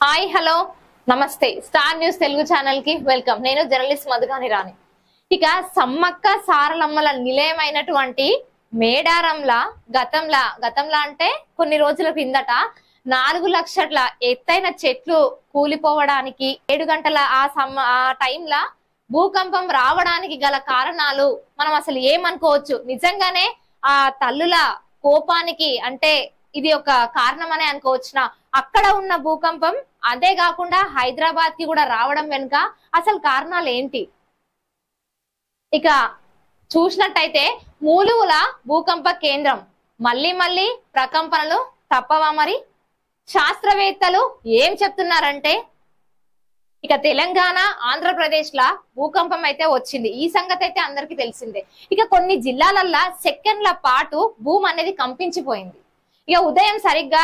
Hi hello నమస్తే star news Telugu channel కి welcome. నేను జర్నలిస్ట్ మధుగాని రాణి. ఇక సమ్మక్క సారలమ్మల నిలయమైనటువంటి మేడారంలా గతంలా అంటే కొన్ని రోజుల కిందట 4 లక్షల ఎత్తైన చెట్లు కూలిపోవడానికి 7 గంటల ఆ టైంలా భూకంపం రావడానికి గల కారణాలు మనం అసలు ఏమనుకోవచ్చు? నిజంగానే ఆ తల్లుల కోపానికి అంటే ఇది ఒక కారణం అనే అనుకోవచ్చునా? అక్కడ ఉన్న భూకంపం అదే కాకుండా హైదరాబాద్ కి కూడా రావడం వెనుక అసలు కారణాలు ఏంటి? ఇక చూసినట్టయితే మూలుగుల భూకంప కేంద్రం మళ్ళీ ప్రకంపనలు తప్పవా? మరి శాస్త్రవేత్తలు ఏం చెప్తున్నారంటే ఇక తెలంగాణ ఆంధ్రప్రదేశ్ లా భూకంపం అయితే వచ్చింది. ఈ సంగతి అయితే అందరికి తెలిసిందే. ఇక కొన్ని జిల్లాలల్లా సెకండ్ల పాటు భూమి అనేది కంపించిపోయింది. ఇక ఉదయం సరిగ్గా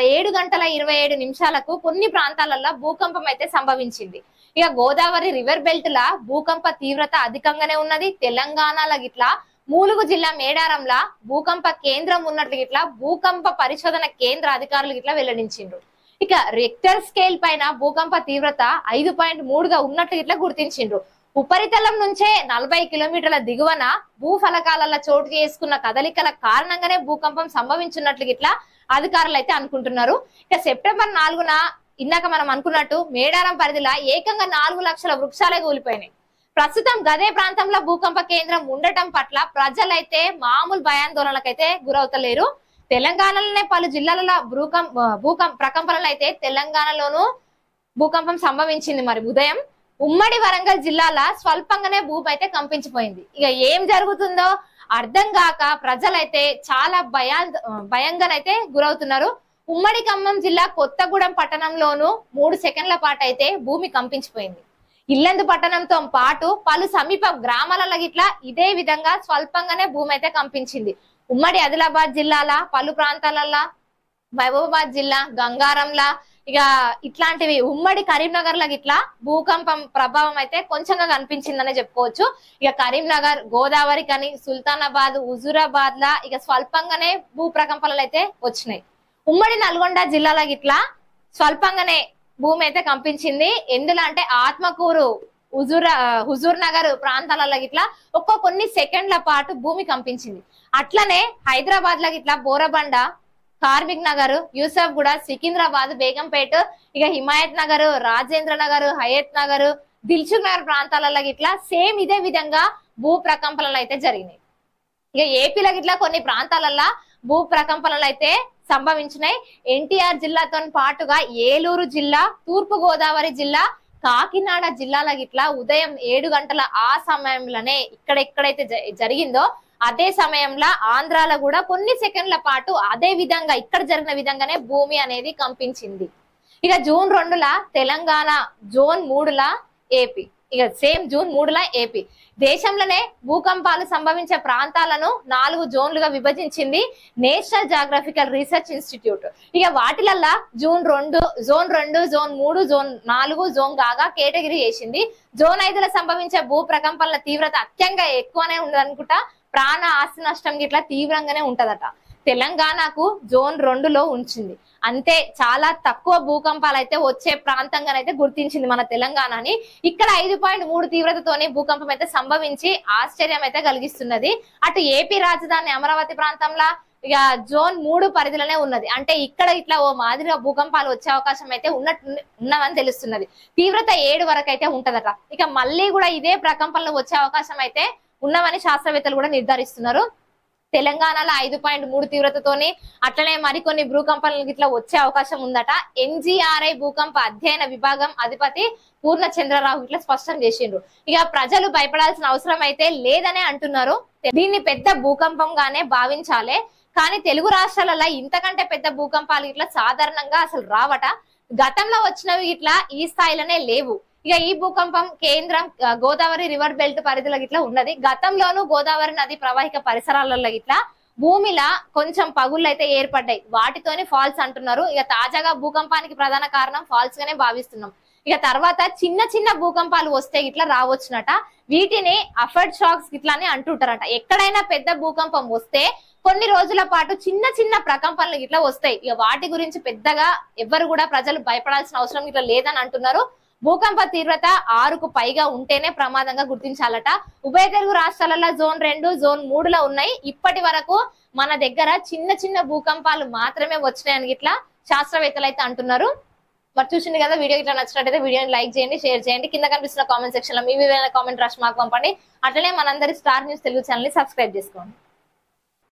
7 గంటల 27 నిమిషాలకు కొన్ని ప్రాంతాలలో భూకంపం అయితే సంభవించింది. ఇక గోదావరి రివర్ బెల్ట్ లా భూకంప తీవ్రత అధికంగానే ఉన్నది. తెలంగాణలో గిట్లా ములుగు జిల్లా మేడారంలా భూకంప కేంద్రం ఉన్నట్లు గిట్లా భూకంప పరిశోధన కేంద్ర అధికారులు గిట్లా వెల్లడించిండ్రు. ఇక రెక్టర్ స్కేల్ పైన భూకంప తీవ్రత 5.3గా ఉన్నట్లు గిట్లా గుర్తించిండ్రు. ఉపరితలం నుంచే 40 కిలోమీటర్ల దిగువన భూఫలకాలలో చోటు చేసుకున్న కదలికల కారణంగానే భూకంపం సంభవించున్నట్లు గిట్లా అధికారులు అయితే అనుకుంటున్నారు. ఇక సెప్టెంబర్ 4న ఇందాక మనం అనుకున్నట్టు మేడారం పరిధిలో ఏకంగా 4 లక్షల వృక్షాలే కూలిపోయినాయి. ప్రస్తుతం గదే ప్రాంతంలో భూకంప కేంద్రం ఉండటం పట్ల ప్రజలైతే మామూలు భయాందోళనకైతే గురవుతలేరు. తెలంగాణలోనే పలు జిల్లాలలో ప్రకంపనలు అయితే తెలంగాణలోనూ భూకంపం సంభవించింది. మరి ఉదయం ఉమ్మడి వరంగల్ జిల్లాల స్వల్పంగానే భూమి అయితే కంపించిపోయింది. ఇక ఏం జరుగుతుందో అర్థం కాక ప్రజలైతే చాలా భయంగానైతే గురవుతున్నారు. ఉమ్మడి ఖమ్మం జిల్లా కొత్తగూడెం పట్టణంలోనూ 3 సెకండ్ల పాటు అయితే భూమి కంపించిపోయింది. ఇల్లందు పట్టణంతో పాటు పలు సమీప గ్రామాలలో గిట్లా ఇదే విధంగా స్వల్పంగానే భూమి అయితే కంపించింది. ఉమ్మడి ఆదిలాబాద్ జిల్లాల పలు ప్రాంతాలలో, మహబూబాబాద్ జిల్లా గంగారంలా ఇక ఇట్లాంటివి ఉమ్మడి కరీంనగర్ లా గిట్లా భూకంపం ప్రభావం అయితే కొంచెంగా కనిపించిందనే చెప్పుకోవచ్చు. ఇక కరీంనగర్, గోదావరి కని, సుల్తానాబాద్, హుజూరాబాద్ లా ఇక స్వల్పంగానే భూ ప్రకంపనలు అయితే వచ్చినాయి. ఉమ్మడి నల్గొండ జిల్లాలో గిట్లా స్వల్పంగానే భూమి అయితే కంపించింది. ఎందులో అంటే ఆత్మకూరు, హుజూర్ నగర్ ప్రాంతాలలో గిట్లా కొన్ని సెకండ్ల పాటు భూమి కంపించింది. అట్లనే హైదరాబాద్ లో గిట్లా బోరబండ, కార్మిక్ నగర్, యూసఫ్ గూడ, సికింద్రాబాద్, బేగంపేట, ఇక హిమాయత్ నగర్, రాజేంద్ర నగర్, హయత్ నగర్, దిల్సుఖ్ నగర్ ప్రాంతాలలో గిట్లా సేమ్ ఇదే విధంగా భూ ప్రకంపనలు అయితే జరిగినాయి. ఇక ఏపీలో గిట్లా కొన్ని ప్రాంతాలలో భూ ప్రకంపనలు అయితే సంభవించినాయి. ఎన్టీఆర్ జిల్లాతో పాటుగా ఏలూరు జిల్లా, తూర్పు గోదావరి జిల్లా, కాకినాడ జిల్లాల గిట్లా ఉదయం 7 గంటల ఆ సమయంలోనే ఎక్కడైతే జరిగిందో అదే సమయంలో ఆంధ్రాలో కూడా కొన్ని సెకండ్ల పాటు అదే విధంగా ఇక్కడ జరిగిన విధంగానే భూమి అనేది కంపించింది. ఇక జూన్ 2లా తెలంగాణ, జూన్ 3లా ఏపీ, ఇక సేమ్ జూన్ 3లా ఏపీ. దేశంలోనే భూకంపాలు సంభవించే ప్రాంతాలను 4 జోన్లుగా విభజించింది నేషనల్ జాగ్రఫికల్ రీసెర్చ్ ఇన్స్టిట్యూట్. ఇక వాటిలల్లా జోన్ 2, జోన్ 3, జోన్ 4 జోన్ కాగా కేటగిరీ చేసింది. జోన్ 5లో సంభవించే భూ ప్రకంపనల తీవ్రత అత్యంత ఎక్కువనే ఉందనుకుంటా. ప్రాణ ఆస్తి నష్టం గిట్లా తీవ్రంగానే ఉంటదట. తెలంగాణకు జోన్ 2లో ఉంచింది. అంతే, చాలా తక్కువ భూకంపాలు అయితే వచ్చే ప్రాంతంగానైతే గుర్తించింది మన తెలంగాణని. ఇక్కడ 5.3 తీవ్రతతోనే భూకంపం అయితే సంభవించి ఆశ్చర్యం అయితే కలిగిస్తున్నది. అటు ఏపీ రాజధాని అమరావతి ప్రాంతంలో ఇక జోన్ 3 పరిధిలోనే ఉన్నది. అంటే ఇక్కడ ఇట్లా ఓ మాదిరిగా భూకంపాలు వచ్చే అవకాశం అయితే ఉన్నవని తెలుస్తున్నది. తీవ్రత 7 వరకు అయితే ఉంటదట. ఇక మళ్ళీ కూడా ఇదే ప్రకంపనలు వచ్చే అవకాశం అయితే ఉన్నవని శాస్త్రవేత్తలు కూడా నిర్ధారిస్తున్నారు. తెలంగాణలో 5.3 తీవ్రతతోని అట్లనే మరికొన్ని భూకంపాలకు ఇట్లా వచ్చే అవకాశం ఉందట. ఎన్జిఆర్ఐ భూకంప అధ్యయన విభాగం అధిపతి పూర్ణచంద్రరావు ఇట్లా స్పష్టం చేసిండ్రు. ఇక ప్రజలు భయపడాల్సిన అవసరం అయితే లేదనే అంటున్నారు. దీన్ని పెద్ద భూకంపంగానే భావించాలి, కానీ తెలుగు రాష్ట్రాలలో ఇంతకంటే పెద్ద భూకంపాలు ఇట్లా సాధారణంగా అసలు రావట. గతంలో వచ్చినవి ఇట్లా ఈ స్థాయిలోనే లేవు. ఇక ఈ భూకంపం కేంద్రం గోదావరి రివర్ బెల్ట్ పరిధిలో ఇట్లా ఉన్నది. గతంలోనూ గోదావరి నది ప్రవాహిక పరిసరాలలో ఇట్లా భూమిలా కొంచెం పగుళ్ళు అయితే ఏర్పడ్డాయి. వాటితోనే ఫాల్స్ అంటున్నారు. ఇక తాజాగా భూకంపానికి ప్రధాన కారణం ఫాల్స్ గానే భావిస్తున్నాం. ఇక తర్వాత చిన్న భూకంపాలు వస్తే ఇట్లా రావచ్చునట. వీటిని అఫర్డ్ షాక్స్ ఇట్లా అని అంటుంటారట. ఎక్కడైనా పెద్ద భూకంపం వస్తే కొన్ని రోజుల పాటు చిన్న చిన్న ప్రకంపనలు ఇట్లా వస్తాయి. ఇక వాటి గురించి పెద్దగా ఎవరు కూడా ప్రజలు భయపడాల్సిన అవసరం ఇట్లా లేదని అంటున్నారు. భూకంప తీవ్రత 6కు పైగా ఉంటేనే ప్రమాదంగా గుర్తించాలట. ఉభయ తెలుగు రాష్ట్రాలలో జోన్ 2, జోన్ 3లో ఉన్నాయి. ఇప్పటి వరకు మన దగ్గర చిన్న చిన్న భూకంపాలు మాత్రమే వచ్చినాయని ఇట్లా శాస్త్రవేత్తలు అయితే అంటున్నారు. మరి చూసింది కదా, వీడియో ఇట్లా నచ్చినట్టయితే వీడియోని లైక్ చేయండి, షేర్ చేయండి. కింద కనిపిస్తున్న కామెంట్ సెక్షన్ లో మీ విలువైన కామెంట్ రాసి మాకు పంపండి. అట్లనే మనందరి స్టార్ న్యూస్ తెలుగు ఛానల్ ని సబ్స్క్రైబ్ చేసుకోండి.